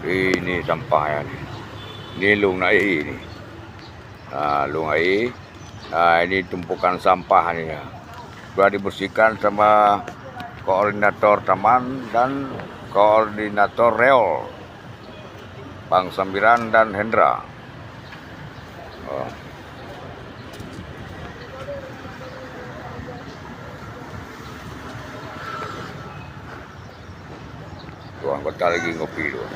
Ini sampahnya nih. Ini lungai ini. Lungai. Ini tumpukan sampah nih ya. Sudah dibersihkan sama koordinator taman dan koordinator reol, Bang Sambiran dan Hendra. Tuh anggota lagi ngopi tuh.